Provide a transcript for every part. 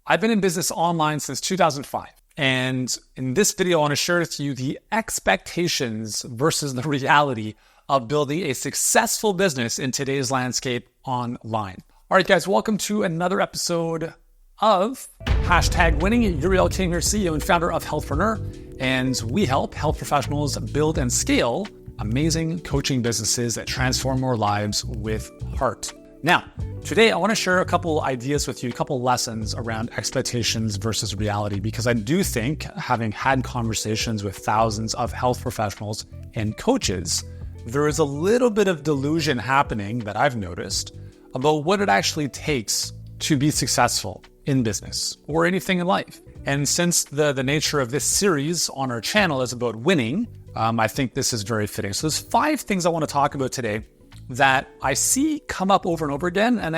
I've been in business online since 2005. And in this video, I want to share with you the expectations versus the reality of building a successful business in today's landscape online. All right, guys, welcome to another episode of #winning. Uriel King here, CEO and founder of Healthpreneur. And we help health professionals build and scale amazing coaching businesses that transform our lives with heart. Now, today I want to share a couple ideas with you, a couple lessons around expectations versus reality, because I do think, having had conversations with thousands of health professionals and coaches, there is a little bit of delusion happening that I've noticed about what it actually takes to be successful in business or anything in life. And since the nature of this series on our channel is about winning, I think this is very fitting. So there's 5 things I want to talk about today that I see come up over and over again. And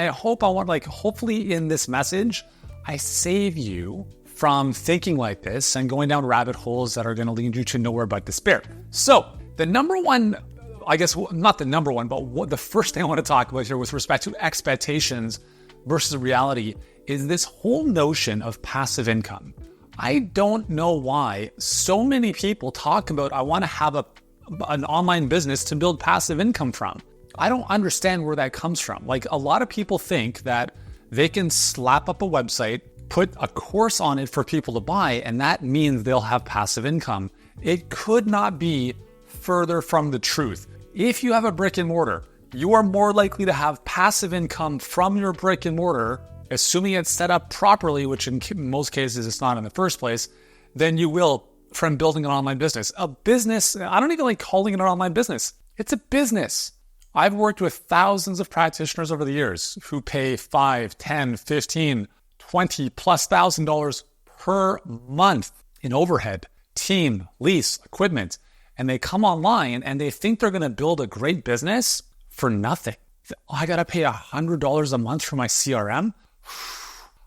hopefully in this message, I save you from thinking like this and going down rabbit holes that are going to lead you to nowhere but despair. So the number one, I guess, not the number one, but the first thing I want to talk about here with respect to expectations versus reality is this whole notion of passive income. I don't know why so many people talk about, I want to have an online business to build passive income from. I don't understand where that comes from. Like, a lot of people think that they can slap up a website, put a course on it for people to buy, and that means they'll have passive income. It could not be further from the truth. If you have a brick and mortar, you are more likely to have passive income from your brick and mortar, assuming it's set up properly, which in most cases it's not in the first place, than you will from building an online business. A business, I don't even like calling it an online business. It's a business. I've worked with thousands of practitioners over the years who pay $5, $10, $15, $20,000+ per month in overhead, team, lease, equipment, and they come online and they think they're going to build a great business for nothing. I got to pay $100 a month for my CRM.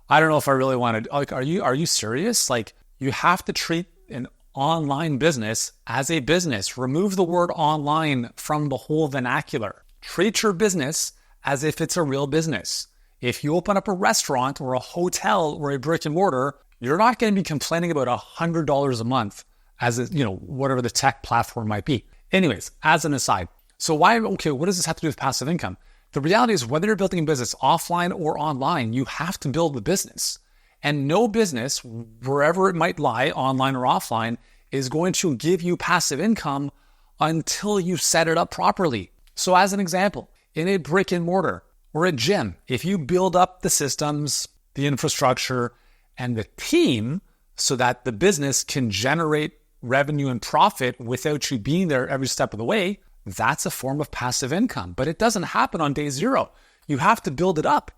I don't know if I really want to. Like, are you serious? Like, you have to treat an online business as a business. Remove the word online from the whole vernacular. Treat your business as if it's a real business. If you open up a restaurant or a hotel or a brick and mortar, you're not going to be complaining about $100 a month as whatever the tech platform might be. Anyways, as an aside, so what does this have to do with passive income? The reality is, whether you're building a business offline or online, you have to build the business. And no business, wherever it might lie, online or offline, is going to give you passive income until you set it up properly. So as an example, in a brick and mortar or a gym, if you build up the systems, the infrastructure, and the team so that the business can generate revenue and profit without you being there every step of the way, that's a form of passive income. But it doesn't happen on day zero. You have to build it up.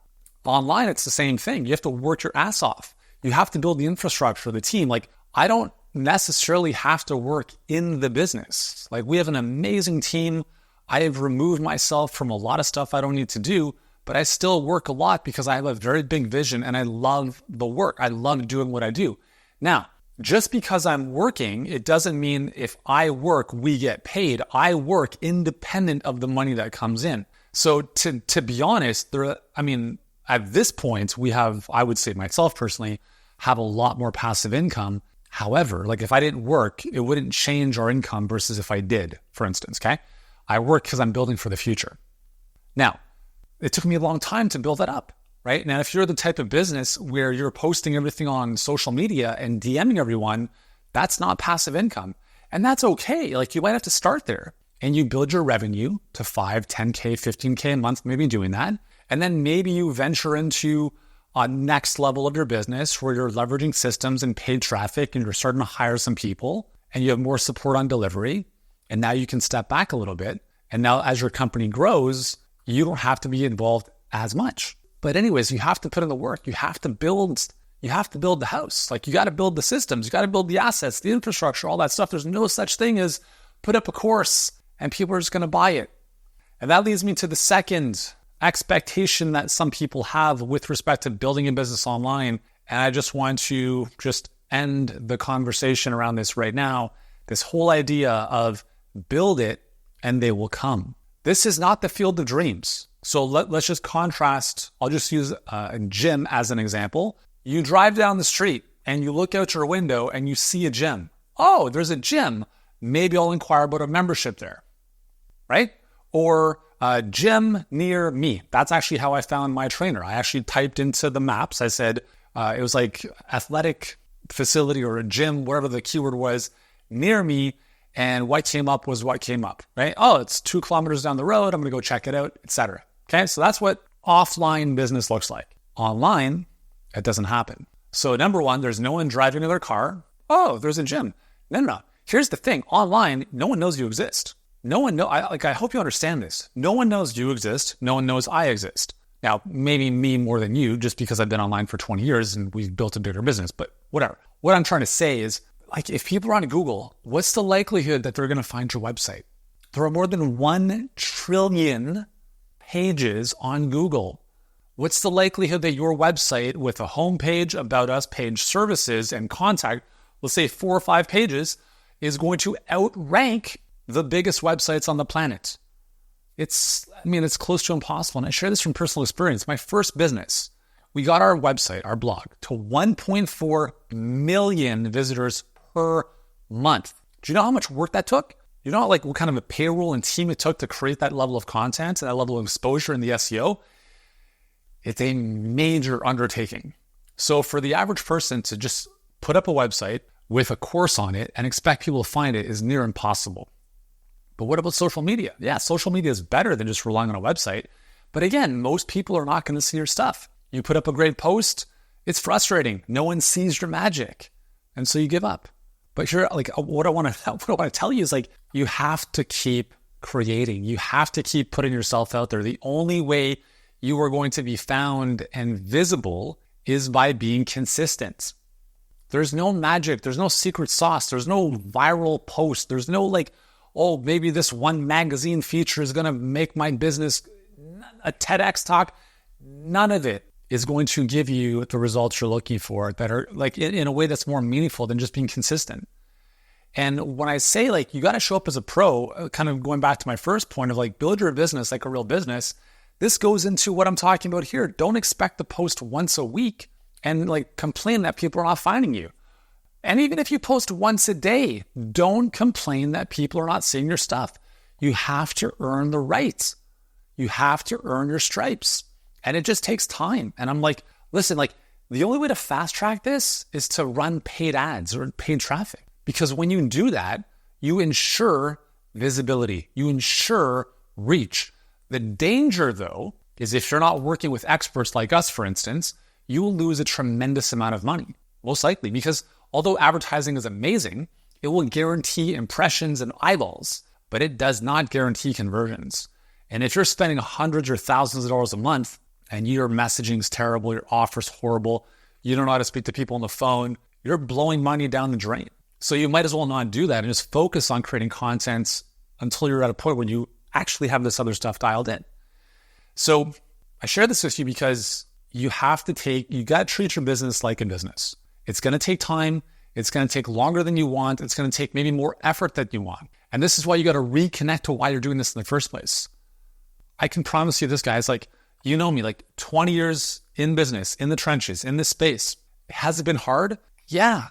Online, it's the same thing. You have to work your ass off. You have to build the infrastructure, the team. Like, I don't necessarily have to work in the business. Like, we have an amazing team. I have removed myself from a lot of stuff I don't need to do, but I still work a lot because I have a very big vision and I love the work. I love doing what I do. Now, just because I'm working, it doesn't mean if I work, we get paid. I work independent of the money that comes in. So to be honest, at this point, we have, I would say myself personally, have a lot more passive income. However, like, if I didn't work, it wouldn't change our income versus if I did, for instance, okay? I work because I'm building for the future. Now, it took me a long time to build that up, right? Now, if you're the type of business where you're posting everything on social media and DMing everyone, that's not passive income. And that's okay. Like, you might have to start there and you build your revenue to 5, 10K, 15K a month, maybe doing that. And then maybe you venture into a next level of your business where you're leveraging systems and paid traffic and you're starting to hire some people and you have more support on delivery. And now you can step back a little bit. And now as your company grows, you don't have to be involved as much. But anyways, you have to put in the work. You have to build the house. Like, you got to build the systems. You got to build the assets, the infrastructure, all that stuff. There's no such thing as put up a course and people are just going to buy it. And that leads me to the second expectation that some people have with respect to building a business online. And I just want to end the conversation around this right now. This whole idea of build it and they will come. This is not the field of dreams. So let's just contrast. I'll just use a gym as an example. You drive down the street and you look out your window and you see a gym. Oh, there's a gym. Maybe I'll inquire about a membership there, right? Or a gym near me. That's actually how I found my trainer. I actually typed into the maps. I said, it was like athletic facility or a gym, whatever the keyword was, near me. And what came up was what came up, right? Oh, it's 2 kilometers down the road. I'm going to go check it out, etc. Okay, so that's what offline business looks like. Online, it doesn't happen. So number one, there's no one driving to their car. Oh, there's a gym. No. Here's the thing. Online, no one knows you exist. No one knows. I hope you understand this. No one knows you exist. No one knows I exist. Now, maybe me more than you, just because I've been online for 20 years and we've built a bigger business, but whatever. What I'm trying to say is, like, if people are on Google, what's the likelihood that they're going to find your website? There are more than 1 trillion pages on Google. What's the likelihood that your website with a homepage, about us page, services, and contact, let's say 4 or 5 pages, is going to outrank the biggest websites on the planet? It's close to impossible. And I share this from personal experience. My first business, we got our website, our blog, to 1.4 million visitors per month. Do you know how much work that took? You know, like, what kind of a payroll and team it took to create that level of content and that level of exposure in the SEO? It's a major undertaking. So for the average person to just put up a website with a course on it and expect people to find it is near impossible. But what about social media? Yeah, social media is better than just relying on a website. But again, most people are not going to see your stuff. You put up a great post, it's frustrating. No one sees your magic. And so you give up. But here, like, what I want to tell you is, like, you have to keep creating. You have to keep putting yourself out there. The only way you are going to be found and visible is by being consistent. There's no magic. There's no secret sauce. There's no viral post. There's no, like, oh, maybe this one magazine feature is going to make my business a TEDx talk. None of it is going to give you the results you're looking for that are, like, in a way that's more meaningful than just being consistent. And when I say, like, you got to show up as a pro, kind of going back to my first point of, like, build your business like a real business, this goes into what I'm talking about here. Don't expect to post once a week and, like, complain that people are not finding you. And even if you post once a day, don't complain that people are not seeing your stuff. You have to earn the rights. You have to earn your stripes. And it just takes time. And I'm like, listen, like, the only way to fast track this is to run paid ads or paid traffic. Because when you do that, you ensure visibility. You ensure reach. The danger, though, is if you're not working with experts like us, for instance, you will lose a tremendous amount of money, most likely, because although advertising is amazing, it will guarantee impressions and eyeballs, but it does not guarantee conversions. And if you're spending hundreds or thousands of dollars a month and your messaging is terrible, your offer's horrible, you don't know how to speak to people on the phone, you're blowing money down the drain. So you might as well not do that and just focus on creating content until you're at a point when you actually have this other stuff dialed in. So I share this with you because you got to treat your business like a business. It's going to take time. It's going to take longer than you want. It's going to take maybe more effort than you want. And this is why you got to reconnect to why you're doing this in the first place. I can promise you this, guys, like, you know me, like 20 years in business, in the trenches, in this space. Has it been hard? Yeah,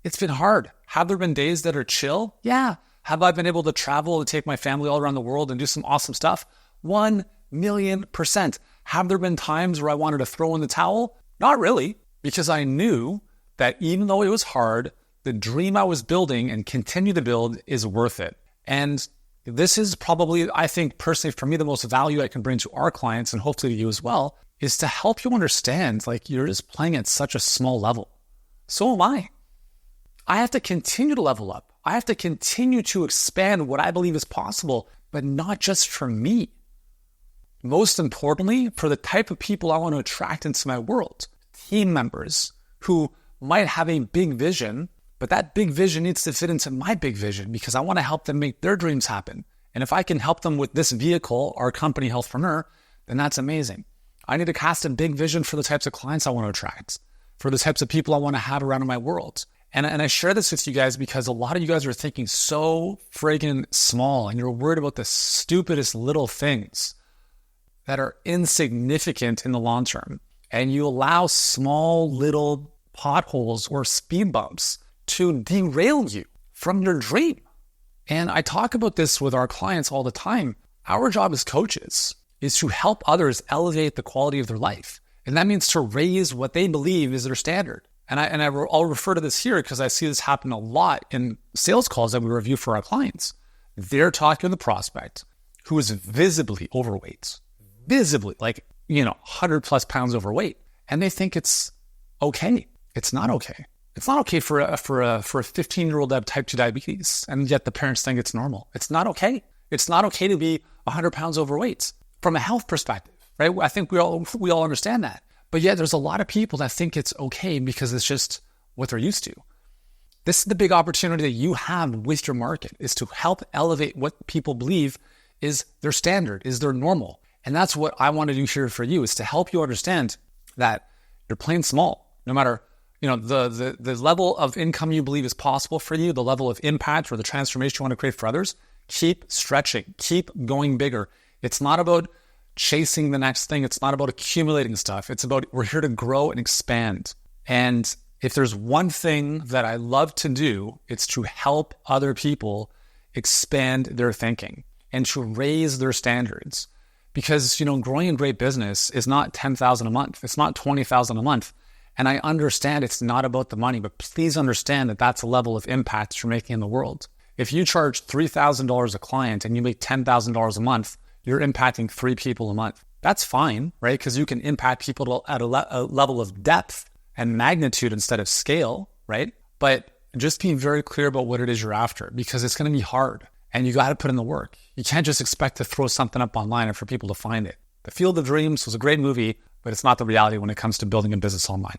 it's been hard. Have there been days that are chill? Yeah. Have I been able to travel and take my family all around the world and do some awesome stuff? 1,000,000%. Have there been times where I wanted to throw in the towel? Not really, because I knew that even though it was hard, the dream I was building and continue to build is worth it. And this is probably, I think personally for me, the most value I can bring to our clients and hopefully to you as well, is to help you understand, like, you're just playing at such a small level. So am I. I have to continue to level up. I have to continue to expand what I believe is possible, but not just for me. Most importantly, for the type of people I want to attract into my world, team members who might have a big vision, but that big vision needs to fit into my big vision because I want to help them make their dreams happen. And if I can help them with this vehicle, our company, Healthpreneur, then that's amazing. I need to cast a big vision for the types of clients I want to attract, for the types of people I want to have around in my world. And I share this with you guys because a lot of you guys are thinking so friggin' small and you're worried about the stupidest little things that are insignificant in the long term. and you allow small little potholes or speed bumps to derail you from your dream. And I talk about this with our clients all the time. Our job as coaches is to help others elevate the quality of their life. And that means to raise what they believe is their standard. I'll refer to this here because I see this happen a lot in sales calls that we review for our clients. They're talking to the prospect who is visibly overweight, like, 100 plus pounds overweight. And they think it's okay. It's not okay. It's not okay for a 15-year-old to have type 2 diabetes, and yet the parents think it's normal. It's not okay. It's not okay to be 100 pounds overweight from a health perspective, right? I think we all understand that. But yet there's a lot of people that think it's okay because it's just what they're used to. This is the big opportunity that you have with your market, is to help elevate what people believe is their standard, is their normal. And that's what I want to do here for you, is to help you understand that you're playing small. No matter, the level of income you believe is possible for you, the level of impact or the transformation you want to create for others, keep stretching, keep going bigger. It's not about chasing the next thing. It's not about accumulating stuff. It's about, we're here to grow and expand. And if there's one thing that I love to do, it's to help other people expand their thinking and to raise their standards. Because, growing a great business is not $10,000 a month. It's not $20,000 a month. And I understand it's not about the money, but please understand that that's a level of impact you're making in the world. If you charge $3,000 a client and you make $10,000 a month, you're impacting 3 people a month. That's fine, right? Because you can impact people at a level of depth and magnitude instead of scale, right? But just being very clear about what it is you're after, because it's going to be hard and you got to put in the work. You can't just expect to throw something up online and for people to find it. The Field of Dreams was a great movie, but it's not the reality when it comes to building a business online.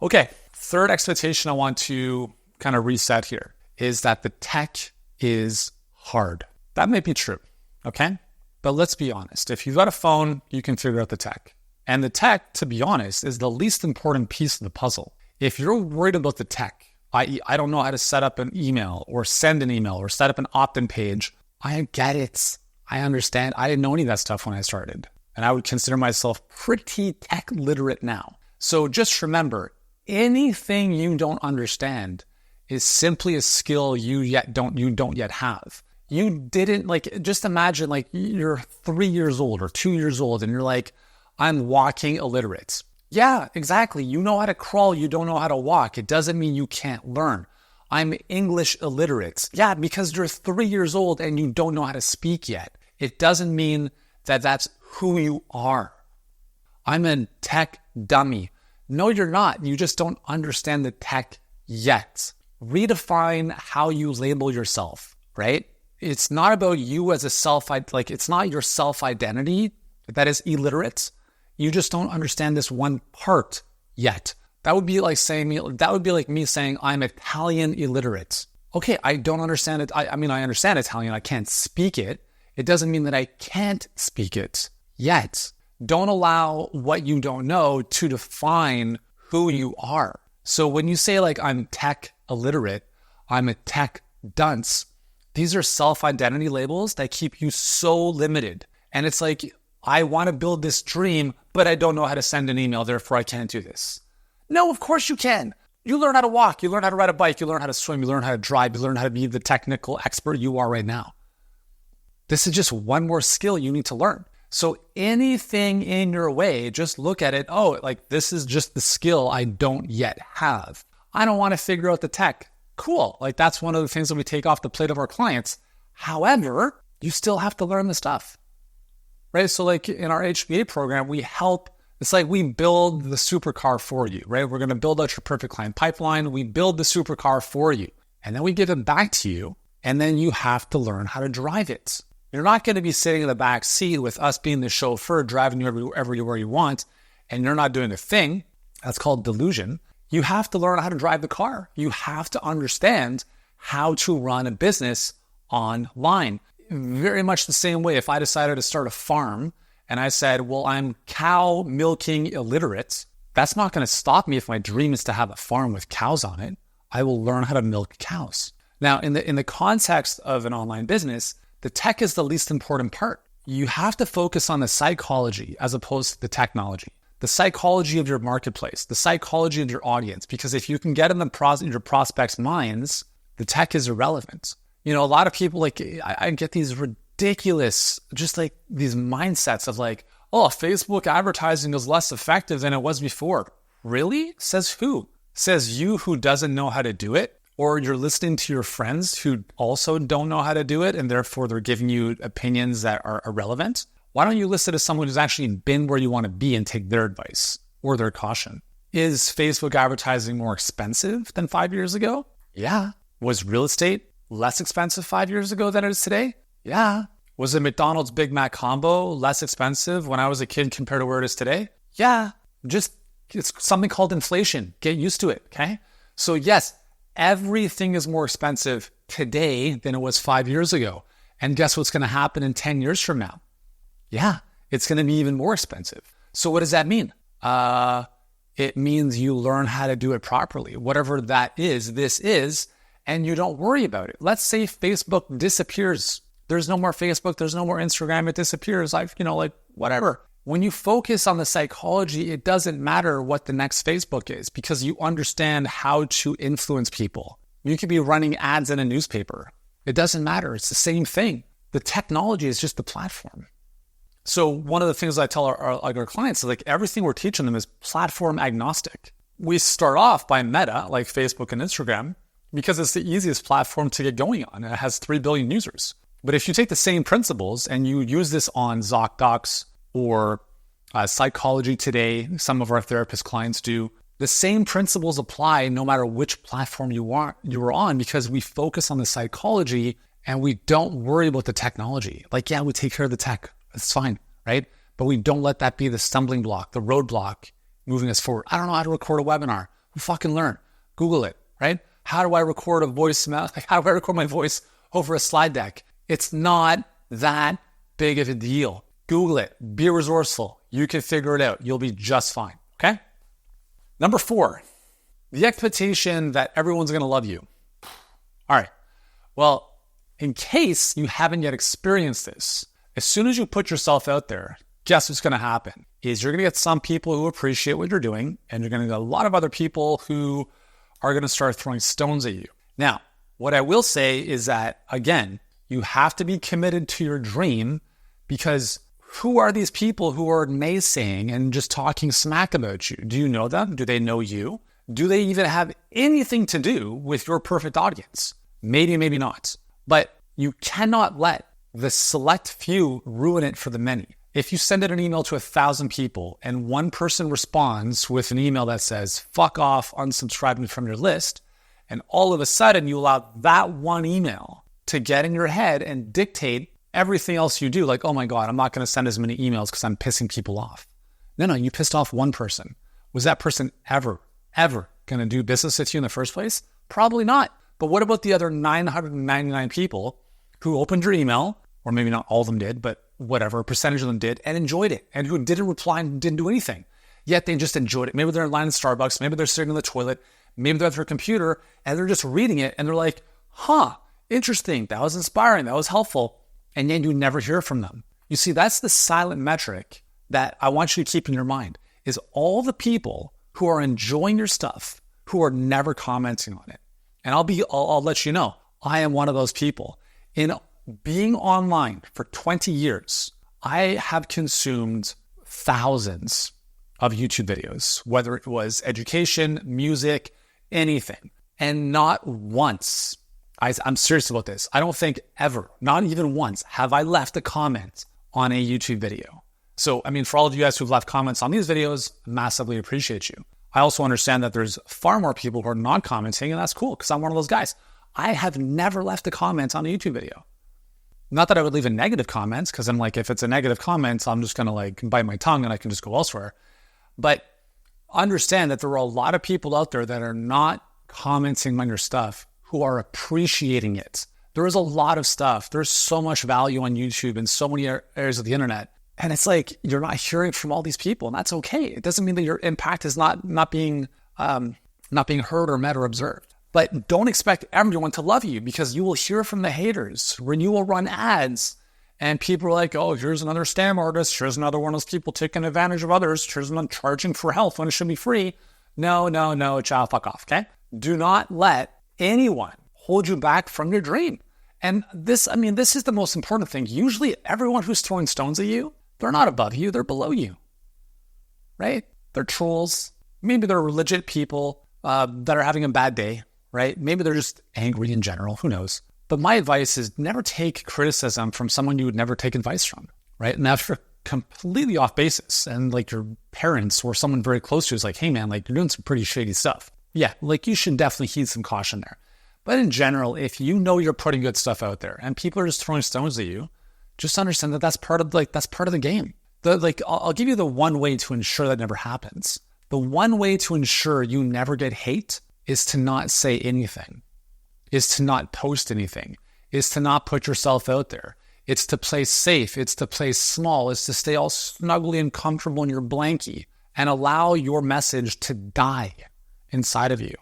Okay, third expectation I want to kind of reset here is that the tech is hard. That may be true. Okay? But let's be honest. If you've got a phone, you can figure out the tech. And the tech, to be honest, is the least important piece of the puzzle. If you're worried about the tech, i.e., I don't know how to set up an email or send an email or set up an opt-in page, I get it. I understand. I didn't know any of that stuff when I started. And I would consider myself pretty tech literate now. So just remember, anything you don't understand is simply a skill you don't yet have. You didn't, just imagine you're 3 years old or 2 years old and you're like, I'm walking illiterate. Yeah, exactly. You know how to crawl. You don't know how to walk. It doesn't mean you can't learn. I'm English illiterate. Yeah, because you're 3 years old and you don't know how to speak yet. It doesn't mean that that's who you are. I'm a tech dummy. No, you're not. You just don't understand the tech yet. Redefine how you label yourself, right? It's not about you as it's not your self-identity that is illiterate. You just don't understand this one part yet. That would be like me saying I'm Italian illiterate. Okay, I don't understand it. I mean, I understand Italian. I can't speak it. It doesn't mean that I can't speak it yet. Don't allow what you don't know to define who you are. So when you say I'm tech illiterate, I'm a tech dunce, these are self-identity labels that keep you so limited. And it's I want to build this dream, but I don't know how to send an email, therefore I can't do this. No, of course you can. You learn how to walk, you learn how to ride a bike, you learn how to swim, you learn how to drive, you learn how to be the technical expert you are right now. This is just one more skill you need to learn. So anything in your way, just look at it, this is just the skill I don't yet have. I don't want to figure out the tech. Cool. That's one of the things that we take off the plate of our clients. However, you still have to learn the stuff, right? So in our HBA program, we help, it's we build the supercar for you, right? We're going to build out your perfect client pipeline. We build the supercar for you, and then we give it back to you, and then you have to learn how to drive it. You're not going to be sitting in the back seat with us being the chauffeur driving you everywhere you want, and you're not doing a thing. That's called delusion. You have to learn how to drive the car. You have to understand how to run a business online. Very much the same way if I decided to start a farm and I said, well, I'm cow milking illiterate, that's not going to stop me if my dream is to have a farm with cows on it. I will learn how to milk cows. Now, in the context of an online business, the tech is the least important part. You have to focus on the psychology as opposed to the technology. the psychology of your marketplace, the psychology of your audience. Because if you can get in your prospects' minds, the tech is irrelevant. A lot of people, like, I get these ridiculous, just like these mindsets of like, oh, Facebook advertising is less effective than it was before. Really? Says who? Says you who doesn't know how to do it? Or you're listening to your friends who also don't know how to do it, and therefore they're giving you opinions that are irrelevant? Why don't you listen to someone who's actually been where you want to be and take their advice or their caution? Is Facebook advertising more expensive than 5 years ago? Yeah. Was real estate less expensive 5 years ago than it is today? Yeah. Was a McDonald's Big Mac combo less expensive when I was a kid compared to where it is today? Yeah. It's something called inflation. Get used to it, okay? So yes, everything is more expensive today than it was 5 years ago. And guess what's going to happen in 10 years from now? Yeah, it's going to be even more expensive. So what does that mean? It means you learn how to do it properly. Whatever that is, this is, and you don't worry about it. Let's say Facebook disappears. There's no more Facebook. There's no more Instagram. It disappears. Like whatever. When you focus on the psychology, it doesn't matter what the next Facebook is because you understand how to influence people. You could be running ads in a newspaper. It doesn't matter. It's the same thing. The technology is just the platform. So one of the things I tell our clients is like everything we're teaching them is platform agnostic. We start off by Meta, like Facebook and Instagram, because it's the easiest platform to get going on. It has 3 billion users. But if you take the same principles and you use this on ZocDocs or Psychology Today, some of our therapist clients do, the same principles apply no matter which platform you are on, because we focus on the psychology and we don't worry about the technology. Like, yeah, we take care of the tech. It's fine, right? But we don't let that be the stumbling block, the roadblock moving us forward. I don't know how to record a webinar. We'll fucking learn. Google it, right? How do I record a voicemail? How do I record my voice over a slide deck? It's not that big of a deal. Google it. Be resourceful. You can figure it out. You'll be just fine, okay? Number 4, the expectation that everyone's going to love you. All right. Well, in case you haven't yet experienced this, as soon as you put yourself out there, guess what's going to happen? Is you're going to get some people who appreciate what you're doing, and you're going to get a lot of other people who are going to start throwing stones at you. Now, what I will say is that, again, you have to be committed to your dream, because who are these people who are naysaying and just talking smack about you? Do you know them? Do they know you? Do they even have anything to do with your perfect audience? Maybe, maybe not. But you cannot let the select few ruin it for the many. If you send out an email to 1,000 people and one person responds with an email that says, fuck off, unsubscribing from your list, and all of a sudden you allow that one email to get in your head and dictate everything else you do, like, oh my God, I'm not going to send as many emails because I'm pissing people off. No, you pissed off one person. Was that person ever going to do business with you in the first place? Probably not. But what about the other 999 people who opened your email, or maybe not all of them did, but whatever, a percentage of them did, and enjoyed it, and who didn't reply and didn't do anything? Yet they just enjoyed it. Maybe they're in line at Starbucks, maybe they're sitting on the toilet, maybe they're at their computer, and they're just reading it, and they're like, interesting, that was inspiring, that was helpful, and then you never hear from them. You see, that's the silent metric that I want you to keep in your mind, is all the people who are enjoying your stuff, who are never commenting on it. And I'll let you know, I am one of those people. In being online for 20 years, I have consumed thousands of YouTube videos, whether it was education, music, anything. And not once, I'm serious about this, I don't think ever, not even once, have I left a comment on a YouTube video. So, for all of you guys who've left comments on these videos, massively appreciate you. I also understand that there's far more people who are not commenting, and that's cool because I'm one of those guys. I have never left a comment on a YouTube video. Not that I would leave a negative comment, because I'm like, if it's a negative comment, I'm just going to bite my tongue and I can just go elsewhere. But understand that there are a lot of people out there that are not commenting on your stuff who are appreciating it. There is a lot of stuff. There's so much value on YouTube and so many areas of the internet. And it's like, you're not hearing from all these people, and that's okay. It doesn't mean that your impact is not being heard or met or observed. But don't expect everyone to love you, because you will hear from the haters when you will run ads And people are like, oh, here's another scam artist. Here's another one of those people taking advantage of others. Here's one charging for health when it should be free. No, child, fuck off, okay? Do not let anyone hold you back from your dream. And this is the most important thing. Usually everyone who's throwing stones at you, they're not above you, they're below you, right? They're trolls. Maybe they're legit people that are having a bad day, right? Maybe they're just angry in general, who knows? But my advice is never take criticism from someone you would never take advice from, right? And that's for completely off basis. And like your parents or someone very close to you is like, hey man, like you're doing some pretty shady stuff. Yeah, like you should definitely heed some caution there. But in general, if you know you're putting good stuff out there and people are just throwing stones at you, just understand that that's part of the game. I'll give you the one way to ensure that never happens. The one way to ensure you never get hate is to not say anything, is to not post anything, is to not put yourself out there. It's to play safe. It's to play small. It's to stay all snugly and comfortable in your blankie and allow your message to die inside of you.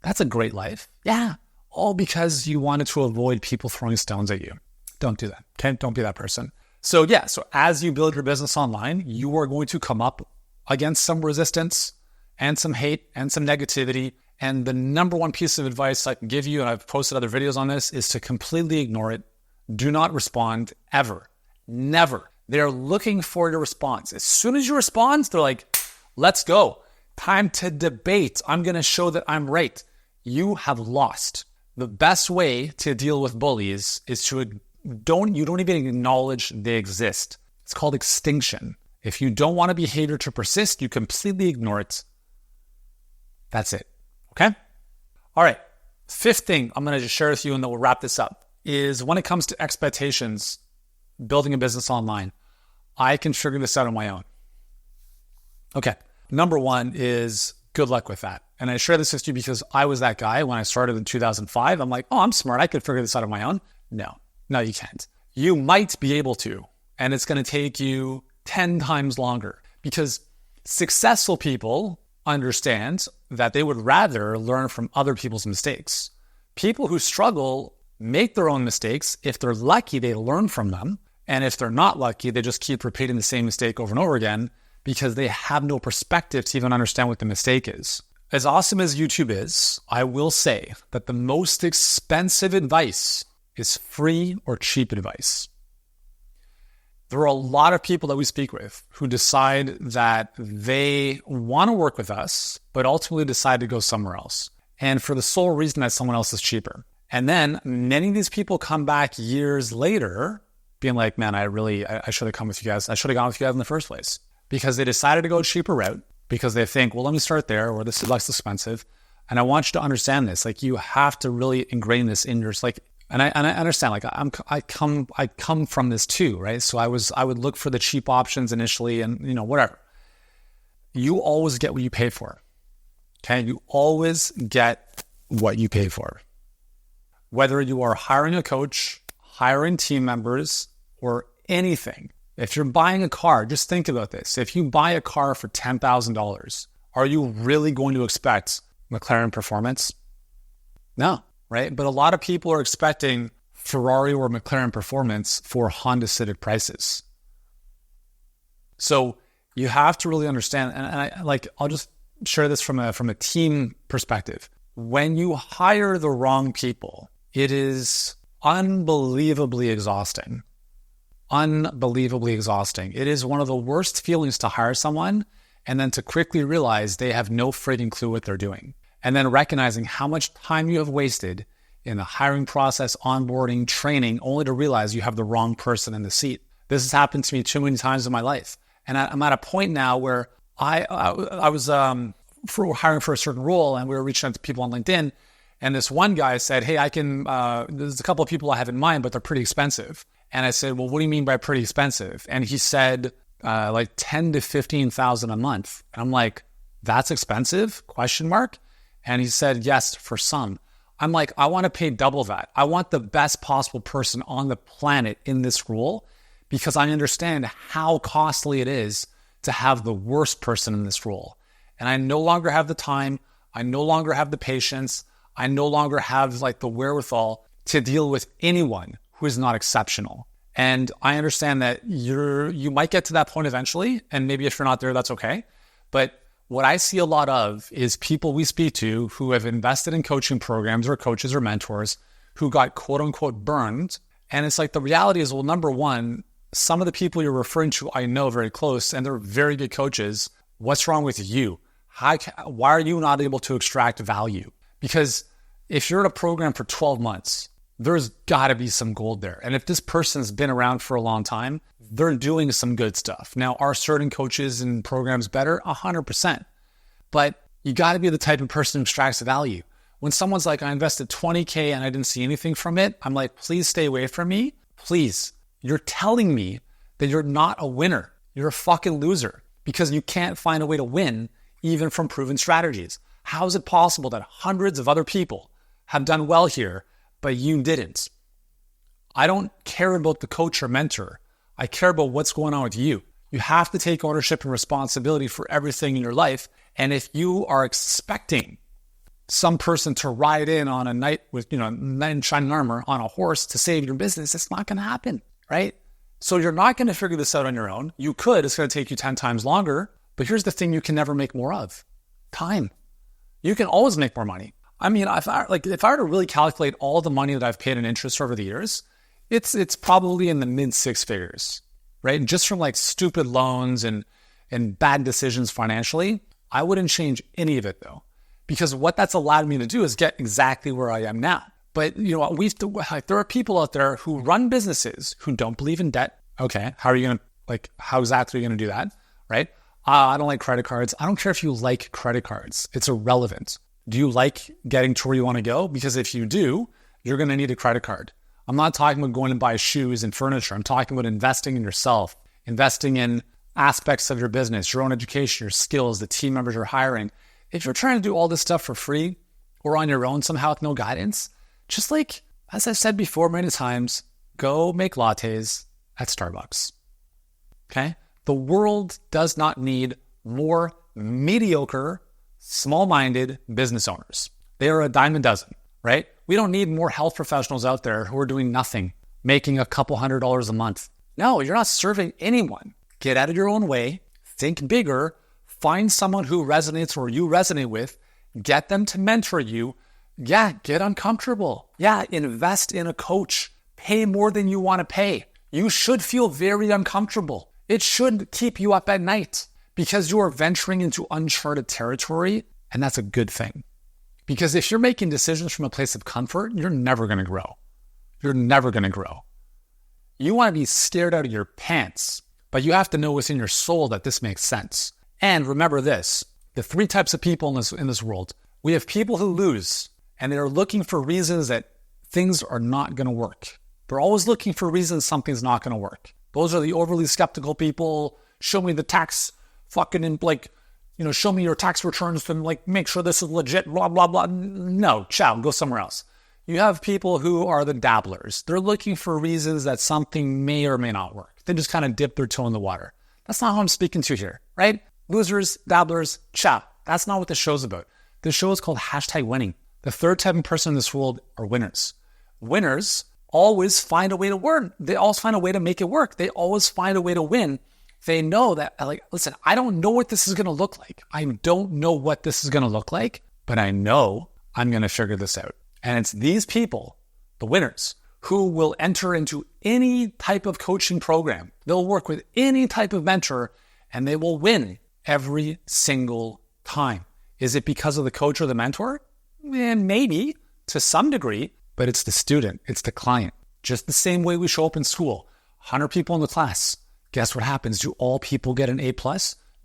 That's a great life. Yeah. All because you wanted to avoid people throwing stones at you. Don't do that. Okay? Don't be that person. So as you build your business online, you are going to come up against some resistance and some hate and some negativity. And the number one piece of advice I can give you, and I've posted other videos on this, is to completely ignore it. Do not respond ever. Never. They're looking for your response. As soon as you respond, they're like, let's go. Time to debate. I'm going to show that I'm right. You have lost. The best way to deal with bullies is you don't even acknowledge they exist. It's called extinction. If you don't want a behavior to persist, you completely ignore it. That's it. Okay? All right. Fifth thing I'm going to just share with you, and then we'll wrap this up, is when it comes to expectations, building a business online, I can figure this out on my own. Okay. Number one is good luck with that. And I share this with you because I was that guy when I started in 2005. I'm like, oh, I'm smart. I could figure this out on my own. No, you can't. You might be able to, and it's going to take you 10 times longer because successful people understand that they would rather learn from other people's mistakes. People who struggle make their own mistakes. If they're lucky, they learn from them. And if they're not lucky, they just keep repeating the same mistake over and over again because they have no perspective to even understand what the mistake is. As awesome as YouTube is, I will say that the most expensive advice is free or cheap advice. There are a lot of people that we speak with who decide that they want to work with us, but ultimately decide to go somewhere else. And for the sole reason that someone else is cheaper. And then many of these people come back years later being like, man, I should have come with you guys. I should have gone with you guys in the first place because they decided to go a cheaper route because they think, well, let me start there or this is less expensive. And I want you to understand this. Like you have to really ingrain this in your, and I understand, I come from this too, right? So I would look for the cheap options initially and, whatever. You always get what you pay for. Okay. You always get what you pay for. Whether you are hiring a coach, hiring team members, or anything. If you're buying a car, just think about this. If you buy a car for $10,000, are you really going to expect McLaren performance? No. Right? But a lot of people are expecting Ferrari or McLaren performance for Honda Civic prices. So you have to really understand, and I'll just share this from a team perspective. When you hire the wrong people, it is unbelievably exhausting. Unbelievably exhausting. It is one of the worst feelings to hire someone and then to quickly realize they have no frigging clue what they're doing. And then recognizing how much time you have wasted in the hiring process, onboarding, training, only to realize you have the wrong person in the seat. This has happened to me too many times in my life. And I'm at a point now where I was hiring for a certain role and we were reaching out to people on LinkedIn. And this one guy said, hey, there's a couple of people I have in mind, but they're pretty expensive. And I said, well, what do you mean by pretty expensive? And he said, like 10 to 15,000 a month. And I'm like, that's expensive? ? And he said, yes, for some. I'm like, I want to pay double that. I want the best possible person on the planet in this role because I understand how costly it is to have the worst person in this role. And I no longer have the time. I no longer have the patience. I no longer have the wherewithal to deal with anyone who is not exceptional. And I understand that you might get to that point eventually. And maybe if you're not there, that's okay. But what I see a lot of is people we speak to who have invested in coaching programs or coaches or mentors who got quote unquote burned. And it's like the reality is, well, number one, some of the people you're referring to, I know very close and they're very good coaches. What's wrong with you? Why are you not able to extract value? Because if you're in a program for 12 months, there's got to be some gold there. And if this person's been around for a long time, they're doing some good stuff. Now, are certain coaches and programs better? 100%. But you got to be the type of person who extracts value. When someone's like, I invested $20K and I didn't see anything from it, I'm like, please stay away from me. Please. You're telling me that you're not a winner. You're a fucking loser because you can't find a way to win even from proven strategies. How is it possible that hundreds of other people have done well here, but you didn't? I don't care about the coach or mentor. I care about what's going on with you. You have to take ownership and responsibility for everything in your life. And if you are expecting some person to ride in on a knight with, knight in shining armor on a horse to save your business, it's not going to happen, right? So you're not going to figure this out on your own. You could. It's going to take you 10 times longer. But here's the thing you can never make more of: time. You can always make more money. I mean, if I were to really calculate all the money that I've paid in interest over the years, it's probably in the mid six figures, right? Just from like stupid loans and bad decisions financially. I wouldn't change any of it though, because what that's allowed me to do is get exactly where I am now. But there are people out there who run businesses who don't believe in debt. Okay, how exactly are you going to do that, right? I don't like credit cards. I don't care if you like credit cards. It's irrelevant. Do you like getting to where you want to go? Because if you do, you're going to need a credit card. I'm not talking about going and buy shoes and furniture. I'm talking about investing in yourself, investing in aspects of your business, your own education, your skills, the team members you're hiring. If you're trying to do all this stuff for free or on your own somehow with no guidance, just like, as I've said before many times, go make lattes at Starbucks. Okay? The world does not need more mediocre, small-minded business owners. They are a dime a dozen, right? We don't need more health professionals out there who are doing nothing, making a couple $100s a month. No, you're not serving anyone. Get out of your own way, think bigger, find someone who resonates or you resonate with, get them to mentor you. Yeah, get uncomfortable. Yeah, invest in a coach. Pay more than you want to pay. You should feel very uncomfortable. It should keep you up at night because you are venturing into uncharted territory, and that's a good thing. Because if you're making decisions from a place of comfort, you're never going to grow. You're never going to grow. You want to be scared out of your pants, but you have to know within your soul that this makes sense. And remember this, the three types of people in this world. We have people who lose, and they're looking for reasons that things are not going to work. They're always looking for reasons something's not going to work. Those are the overly skeptical people. Show me the tax show me your tax returns to make sure this is legit, blah, blah, blah. No, ciao, go somewhere else. You have people who are the dabblers. They're looking for reasons that something may or may not work. They just kind of dip their toe in the water. That's not who I'm speaking to here, right? Losers, dabblers, ciao. That's not what this show's about. This show is called #winning. The third type of person in this world are winners. Winners always find a way to win. They always find a way to make it work. They always find a way to win. They know that, listen, I don't know what this is going to look like. I don't know what this is going to look like, but I know I'm going to figure this out. And it's these people, the winners, who will enter into any type of coaching program. They'll work with any type of mentor, and they will win every single time. Is it because of the coach or the mentor? Maybe, to some degree, but it's the student, it's the client. Just the same way we show up in school, 100 people in the class. Guess what happens? Do all people get an A+?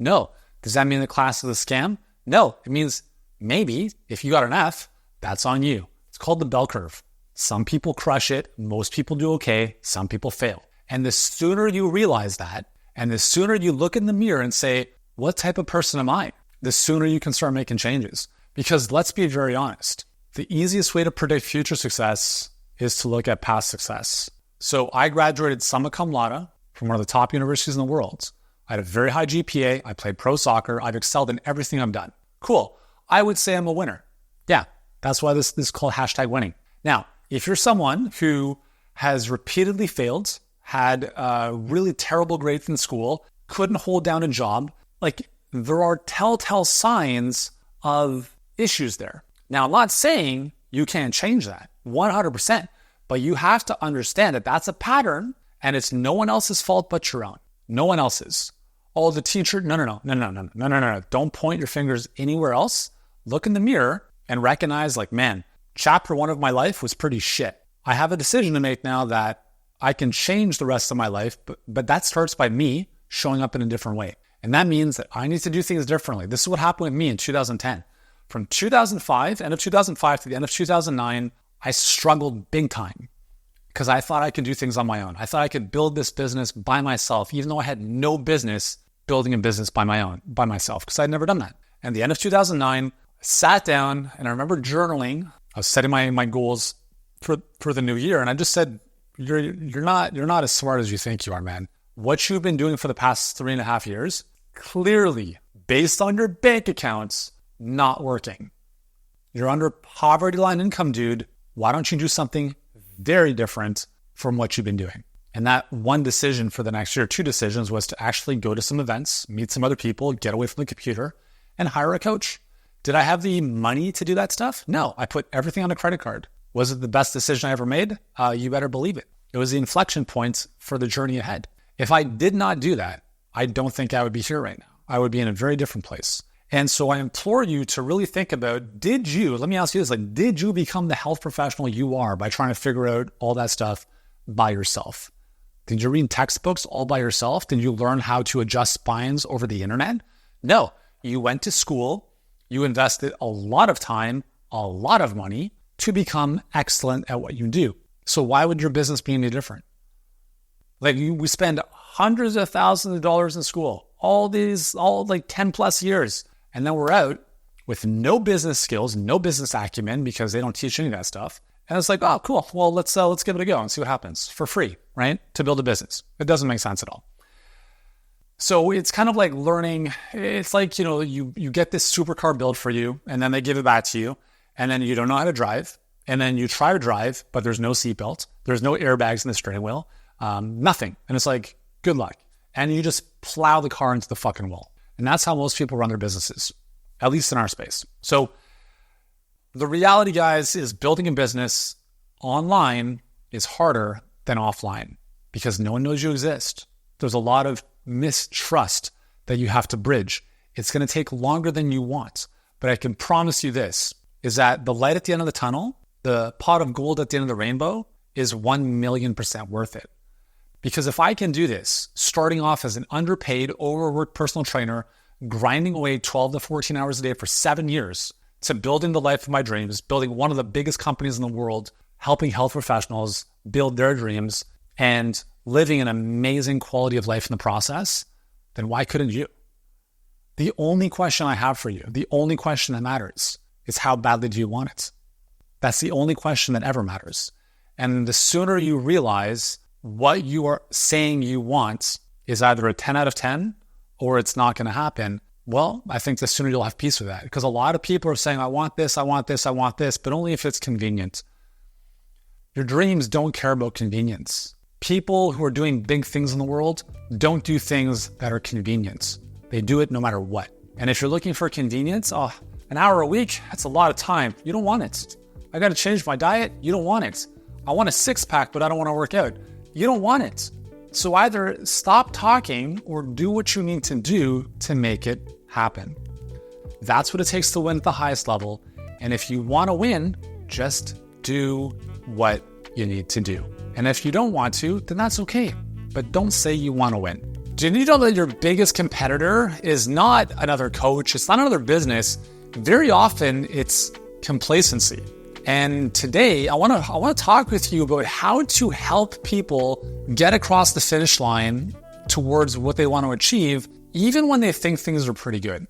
No. Does that mean the class is a scam? No. It means maybe if you got an F, that's on you. It's called the bell curve. Some people crush it. Most people do okay. Some people fail. And the sooner you realize that, and the sooner you look in the mirror and say, what type of person am I? The sooner you can start making changes. Because let's be very honest. The easiest way to predict future success is to look at past success. So I graduated summa cum laude from one of the top universities in the world. I had a very high GPA. I played pro soccer. I've excelled in everything I've done. Cool. I would say I'm a winner. Yeah, that's why this is called #winning. Now, if you're someone who has repeatedly failed, had really terrible grades in school, couldn't hold down a job. Like, there are telltale signs of issues there. Now, I'm not saying you can't change that 100%, but you have to understand that that's a pattern and it's no one else's fault but your own. No one else's. Oh, the teacher, no. Don't point your fingers anywhere else. Look in the mirror and recognize, like, man, chapter 1 of my life was pretty shit. I have a decision to make now that I can change the rest of my life, but that starts by me showing up in a different way. And that means that I need to do things differently. This is what happened with me in 2010. From 2005, end of 2005 to the end of 2009, I struggled big time because I thought I could do things on my own. I thought I could build this business by myself, even though I had no business building a business by myself, because I'd never done that. And the end of 2009, I sat down and I remember journaling. I was setting my goals for the new year. And I just said, you're not as smart as you think you are, man. What you've been doing for the past 3.5 years, clearly, based on your bank accounts, not working. You're under poverty line income, dude. Why don't you do something very different from what you've been doing? And that one decision for the next year, 2 decisions, was to actually go to some events, meet some other people, get away from the computer, and hire a coach. Did I have the money to do that stuff? No, I put everything on a credit card. Was it the best decision I ever made? You better believe it. It was the inflection point for the journey ahead. If I did not do that, I don't think I would be here right now. I would be in a very different place. And so I implore you to really think about, let me ask you this, did you become the health professional you are by trying to figure out all that stuff by yourself? Did you read textbooks all by yourself? Did you learn how to adjust spines over the internet? No, you went to school, you invested a lot of time, a lot of money to become excellent at what you do. So why would your business be any different? We spend hundreds of thousands of dollars in school, all 10 plus years. And then we're out with no business skills, no business acumen, because they don't teach any of that stuff. And it's like, oh, cool. Well, let's give it a go and see what happens for free, right? To build a business. It doesn't make sense at all. So it's kind of like learning. It's like, you get this supercar built for you and then they give it back to you and then you don't know how to drive. And then you try to drive, but there's no seatbelt. There's no airbags in the steering wheel, nothing. And it's like, good luck. And you just plow the car into the fucking wall. And that's how most people run their businesses, at least in our space. So the reality, guys, is building a business online is harder than offline because no one knows you exist. There's a lot of mistrust that you have to bridge. It's going to take longer than you want. But I can promise you this, is that the light at the end of the tunnel, the pot of gold at the end of the rainbow, is 1,000,000% worth it. Because if I can do this, starting off as an underpaid, overworked personal trainer, grinding away 12 to 14 hours a day for 7 years to building the life of my dreams, building one of the biggest companies in the world, helping health professionals build their dreams, and living an amazing quality of life in the process, then why couldn't you? The only question I have for you, the only question that matters, is how badly do you want it? That's the only question that ever matters. And the sooner you realize what you are saying you want is either a 10 out of 10 or it's not going to happen, well, I think the sooner you'll have peace with that. Because a lot of people are saying, I want this, but only if it's convenient. Your dreams don't care about convenience. People who are doing big things in the world don't do things that are convenient. They do it no matter what. And if you're looking for convenience, an hour a week, that's a lot of time. You don't want it. I got to change my diet. You don't want it. I want a 6-pack, but I don't want to work out. You don't want it. So either stop talking or do what you need to do to make it happen. That's what it takes to win at the highest level. And if you want to win, just do what you need to do. And if you don't want to, then that's okay. But don't say you want to win. Do you know that your biggest competitor is not another coach? It's not another business. Very often it's complacency. And today I want to talk with you about how to help people get across the finish line towards what they want to achieve, even when they think things are pretty good.